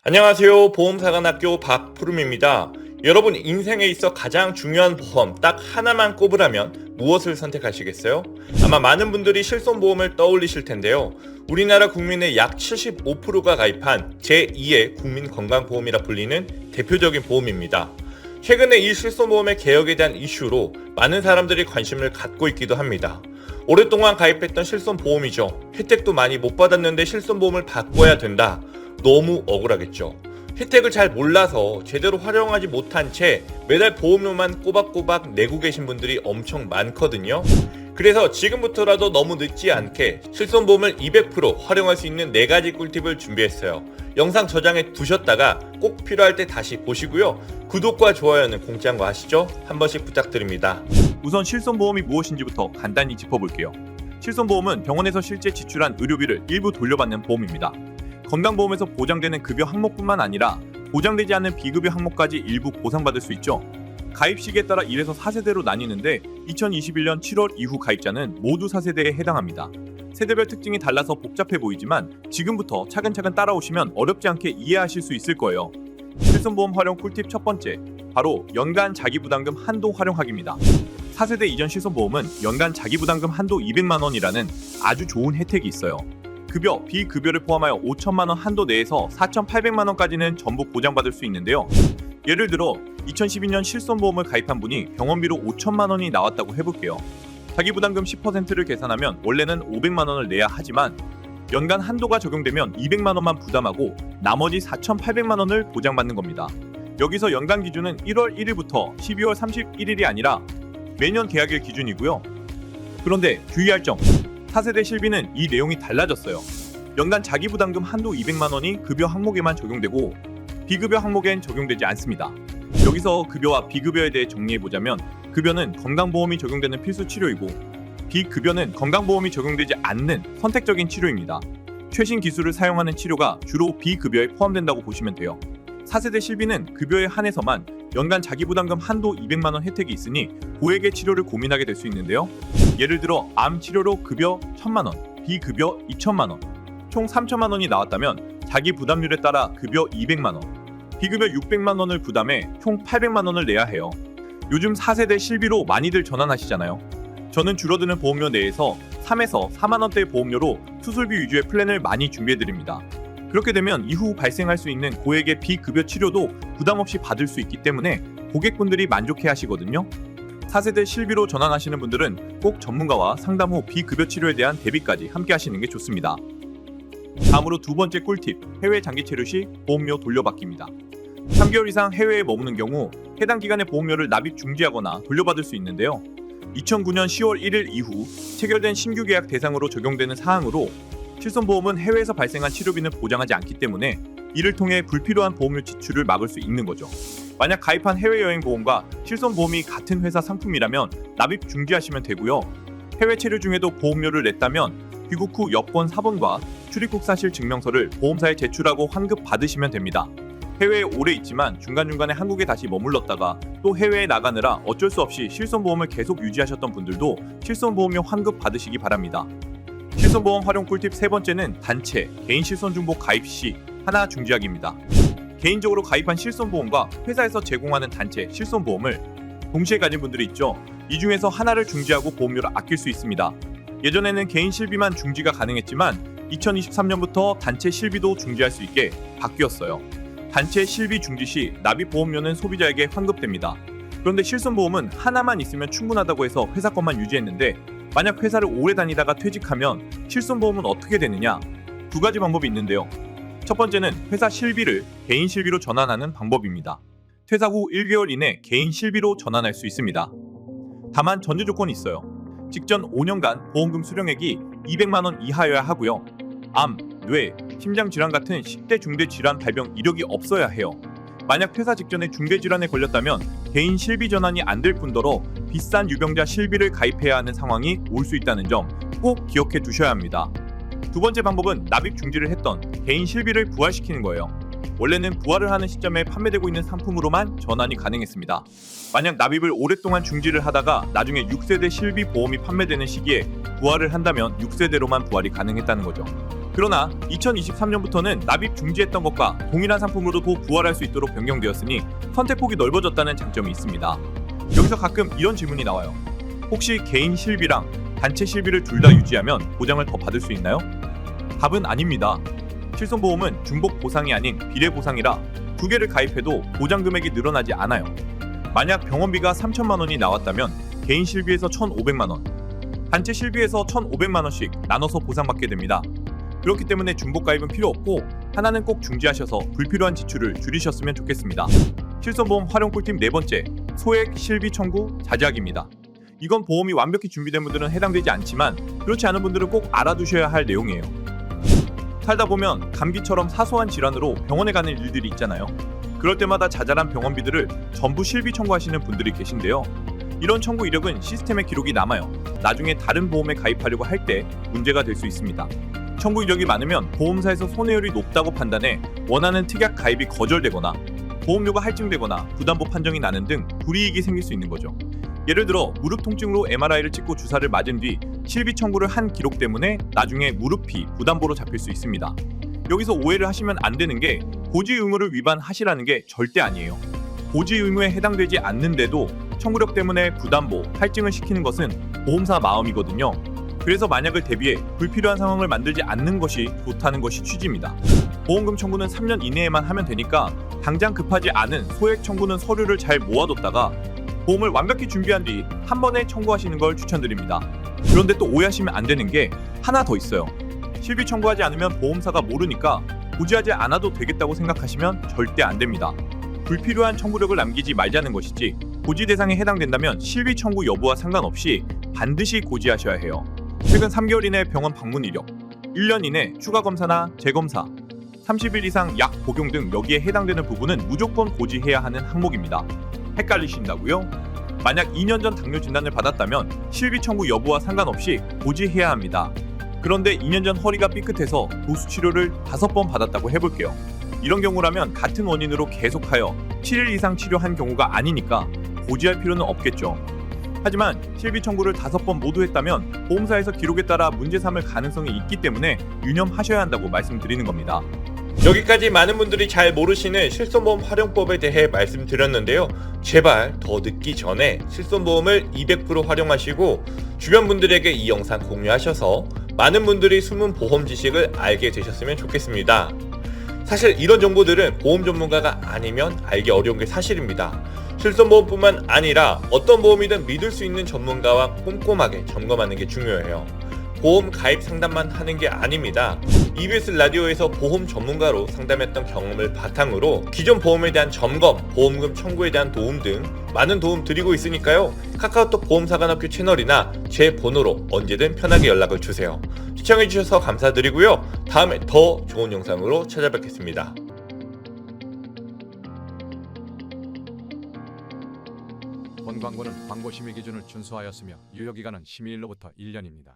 안녕하세요. 보험사관학교 박푸름입니다. 여러분 인생에 있어 가장 중요한 보험 딱 하나만 꼽으라면 무엇을 선택하시겠어요? 아마 많은 분들이 실손보험을 떠올리실 텐데요. 우리나라 국민의 약 75%가 가입한 제2의 국민건강보험이라 불리는 대표적인 보험입니다. 최근에 이 실손보험의 개혁에 대한 이슈로 많은 사람들이 관심을 갖고 있기도 합니다. 오랫동안 가입했던 실손보험이죠. 혜택도 많이 못 받았는데 실손보험을 바꿔야 된다. 너무 억울하겠죠. 혜택을 잘 몰라서 제대로 활용하지 못한 채 매달 보험료만 꼬박꼬박 내고 계신 분들이 엄청 많거든요. 그래서 지금부터라도 너무 늦지 않게 실손보험을 200% 활용할 수 있는 4가지 꿀팁을 준비했어요. 영상 저장해 두셨다가 꼭 필요할 때 다시 보시고요. 구독과 좋아요는 공짜인 거 아시죠? 한 번씩 부탁드립니다. 우선 실손보험이 무엇인지부터 간단히 짚어볼게요. 실손보험은 병원에서 실제 지출한 의료비를 일부 돌려받는 보험입니다. 건강보험에서 보장되는 급여 항목뿐만 아니라 보장되지 않는 비급여 항목까지 일부 보상받을 수 있죠. 가입 시기에 따라 1에서 4세대로 나뉘는데 2021년 7월 이후 가입자는 모두 4세대에 해당합니다. 세대별 특징이 달라서 복잡해 보이지만 지금부터 차근차근 따라오시면 어렵지 않게 이해하실 수 있을 거예요. 실손보험 활용 꿀팁 첫 번째, 바로 연간 자기부담금 한도 활용하기입니다. 4세대 이전 실손보험은 연간 자기부담금 한도 200만 원이라는 아주 좋은 혜택이 있어요. 급여, 비급여를 포함하여 5천만 원 한도 내에서 4,800만 원까지는 전부 보장받을 수 있는데요. 예를 들어 2012년 실손보험을 가입한 분이 병원비로 5천만 원이 나왔다고 해볼게요. 자기부담금 10%를 계산하면 원래는 500만 원을 내야 하지만 연간 한도가 적용되면 200만 원만 부담하고 나머지 4,800만 원을 보장받는 겁니다. 여기서 연간 기준은 1월 1일부터 12월 31일이 아니라 매년 계약일 기준이고요. 그런데 주의할 점, 4세대 실비는 이 내용이 달라졌어요. 연간 자기부담금 한도 200만 원이 급여 항목에만 적용되고 비급여 항목엔 적용되지 않습니다. 여기서 급여와 비급여에 대해 정리해보자면 급여는 건강보험이 적용되는 필수 치료이고 비급여는 건강보험이 적용되지 않는 선택적인 치료입니다. 최신 기술을 사용하는 치료가 주로 비급여에 포함된다고 보시면 돼요. 4세대 실비는 급여에 한해서만 연간 자기부담금 한도 200만 원 혜택이 있으니 고액의 치료를 고민하게 될 수 있는데요. 예를 들어 암 치료로 급여 1,000만 원, 비급여 2,000만 원, 총 3,000만 원이 나왔다면 자기 부담률에 따라 급여 200만 원, 비급여 600만 원을 부담해 총 800만 원을 내야 해요. 요즘 4세대 실비로 많이들 전환하시잖아요. 저는 줄어드는 보험료 내에서 3에서 4만 원대의 보험료로 수술비 위주의 플랜을 많이 준비해드립니다. 그렇게 되면 이후 발생할 수 있는 고액의 비급여 치료도 부담 없이 받을 수 있기 때문에 고객분들이 만족해 하시거든요. 4세대 실비로 전환하시는 분들은 꼭 전문가와 상담 후 비급여 치료에 대한 대비까지 함께 하시는 게 좋습니다. 다음으로 두 번째 꿀팁, 해외 장기 체류 시 보험료 돌려받기입니다. 3개월 이상 해외에 머무는 경우 해당 기간의 보험료를 납입 중지하거나 돌려받을 수 있는데요. 2009년 10월 1일 이후 체결된 신규 계약 대상으로 적용되는 사항으로 실손보험은 해외에서 발생한 치료비는 보장하지 않기 때문에 이를 통해 불필요한 보험료 지출을 막을 수 있는 거죠. 만약 가입한 해외여행 보험과 실손보험이 같은 회사 상품이라면 납입 중지하시면 되고요. 해외 체류 중에도 보험료를 냈다면 귀국 후 여권 사본과 출입국 사실 증명서를 보험사에 제출하고 환급 받으시면 됩니다. 해외에 오래 있지만 중간중간에 한국에 다시 머물렀다가 또 해외에 나가느라 어쩔 수 없이 실손보험을 계속 유지하셨던 분들도 실손보험료 환급 받으시기 바랍니다. 실손보험 활용 꿀팁 세 번째는 단체, 개인 실손중복 가입 시 하나 중지하기입니다. 개인적으로 가입한 실손보험과 회사에서 제공하는 단체 실손보험을 동시에 가진 분들이 있죠. 이 중에서 하나를 중지하고 보험료를 아낄 수 있습니다. 예전에는 개인 실비만 중지가 가능했지만 2023년부터 단체 실비도 중지할 수 있게 바뀌었어요. 단체 실비 중지 시 납입 보험료는 소비자에게 환급됩니다. 그런데 실손보험은 하나만 있으면 충분하다고 해서 회사 것만 유지했는데 만약 회사를 오래 다니다가 퇴직하면 실손보험은 어떻게 되느냐? 두 가지 방법이 있는데요. 첫 번째는 회사 실비를 개인 실비로 전환하는 방법입니다. 퇴사 후 1개월 이내 개인 실비로 전환할 수 있습니다. 다만 전제 조건이 있어요. 직전 5년간 보험금 수령액이 200만 원 이하여야 하고요. 암, 뇌, 심장 질환 같은 10대 중대 질환 발병 이력이 없어야 해요. 만약 퇴사 직전에 중대 질환에 걸렸다면 개인 실비 전환이 안 될 뿐더러 비싼 유병자 실비를 가입해야 하는 상황이 올 수 있다는 점 꼭 기억해 두셔야 합니다. 두 번째 방법은 납입 중지를 했던 개인 실비를 부활시키는 거예요. 원래는 부활을 하는 시점에 판매되고 있는 상품으로만 전환이 가능했습니다. 만약 납입을 오랫동안 중지를 하다가 나중에 6세대 실비 보험이 판매되는 시기에 부활을 한다면 6세대로만 부활이 가능했다는 거죠. 그러나 2023년부터는 납입 중지했던 것과 동일한 상품으로도 부활할 수 있도록 변경되었으니 선택폭이 넓어졌다는 장점이 있습니다. 여기서 가끔 이런 질문이 나와요. 혹시 개인 실비랑 단체 실비를 둘 다 유지하면 보장을 더 받을 수 있나요? 답은 아닙니다. 실손보험은 중복 보상이 아닌 비례 보상이라 두 개를 가입해도 보장 금액이 늘어나지 않아요. 만약 병원비가 3천만 원이 나왔다면 개인 실비에서 1,500만 원, 단체 실비에서 1,500만 원씩 나눠서 보상받게 됩니다. 그렇기 때문에 중복 가입은 필요 없고 하나는 꼭 중지하셔서 불필요한 지출을 줄이셨으면 좋겠습니다. 실손보험 활용 꿀팁 네 번째, 소액 실비 청구 자제하기입니다. 이건 보험이 완벽히 준비된 분들은 해당되지 않지만 그렇지 않은 분들은 꼭 알아두셔야 할 내용이에요. 살다 보면 감기처럼 사소한 질환으로 병원에 가는 일들이 있잖아요. 그럴 때마다 자잘한 병원비들을 전부 실비 청구하시는 분들이 계신데요. 이런 청구 이력은 시스템에 기록이 남아요. 나중에 다른 보험에 가입하려고 할 때 문제가 될 수 있습니다. 청구 이력이 많으면 보험사에서 손해율이 높다고 판단해 원하는 특약 가입이 거절되거나 보험료가 할증되거나 부담보 판정이 나는 등 불이익이 생길 수 있는 거죠. 예를 들어 무릎 통증으로 MRI를 찍고 주사를 맞은 뒤 실비 청구를 한 기록 때문에 나중에 무릎피 부담보로 잡힐 수 있습니다. 여기서 오해를 하시면 안 되는 게 고지 의무를 위반하시라는 게 절대 아니에요. 고지 의무에 해당되지 않는데도 청구력 때문에 부담보, 할증을 시키는 것은 보험사 마음이거든요. 그래서 만약을 대비해 불필요한 상황을 만들지 않는 것이 좋다는 것이 취지입니다. 보험금 청구는 3년 이내에만 하면 되니까 당장 급하지 않은 소액 청구는 서류를 잘 모아뒀다가 보험을 완벽히 준비한 뒤 한 번에 청구하시는 걸 추천드립니다. 그런데 또 오해하시면 안 되는 게 하나 더 있어요. 실비 청구하지 않으면 보험사가 모르니까 고지하지 않아도 되겠다고 생각하시면 절대 안 됩니다. 불필요한 청구력을 남기지 말자는 것이지 고지 대상에 해당된다면 실비 청구 여부와 상관없이 반드시 고지하셔야 해요. 최근 3개월 이내 병원 방문 이력, 1년 이내 추가 검사나 재검사, 30일 이상 약 복용 등 여기에 해당되는 부분은 무조건 고지해야 하는 항목입니다. 헷갈리신다고요? 만약 2년 전 당뇨 진단을 받았다면 실비 청구 여부와 상관없이 고지해야 합니다. 그런데 2년 전 허리가 삐끗해서 도수 치료를 5번 받았다고 해볼게요. 이런 경우라면 같은 원인으로 계속하여 7일 이상 치료한 경우가 아니니까 고지할 필요는 없겠죠. 하지만 실비 청구를 5번 모두 했다면 보험사에서 기록에 따라 문제 삼을 가능성이 있기 때문에 유념하셔야 한다고 말씀드리는 겁니다. 여기까지 많은 분들이 잘 모르시는 실손보험 활용법에 대해 말씀드렸는데요. 제발 더 늦기 전에 실손보험을 200% 활용하시고 주변 분들에게 이 영상 공유하셔서 많은 분들이 숨은 보험 지식을 알게 되셨으면 좋겠습니다. 사실 이런 정보들은 보험 전문가가 아니면 알기 어려운 게 사실입니다. 실손보험뿐만 아니라 어떤 보험이든 믿을 수 있는 전문가와 꼼꼼하게 점검하는 게 중요해요. 보험 가입 상담만 하는 게 아닙니다. EBS 라디오에서 보험 전문가로 상담했던 경험을 바탕으로 기존 보험에 대한 점검, 보험금 청구에 대한 도움 등 많은 도움 드리고 있으니까요. 카카오톡 보험사관학교 채널이나 제 번호로 언제든 편하게 연락을 주세요. 시청해주셔서 감사드리고요. 다음에 더 좋은 영상으로 찾아뵙겠습니다. 본 광고는 광고 심의 기준을 준수하였으며 유효기간은 심의일로부터 1년입니다.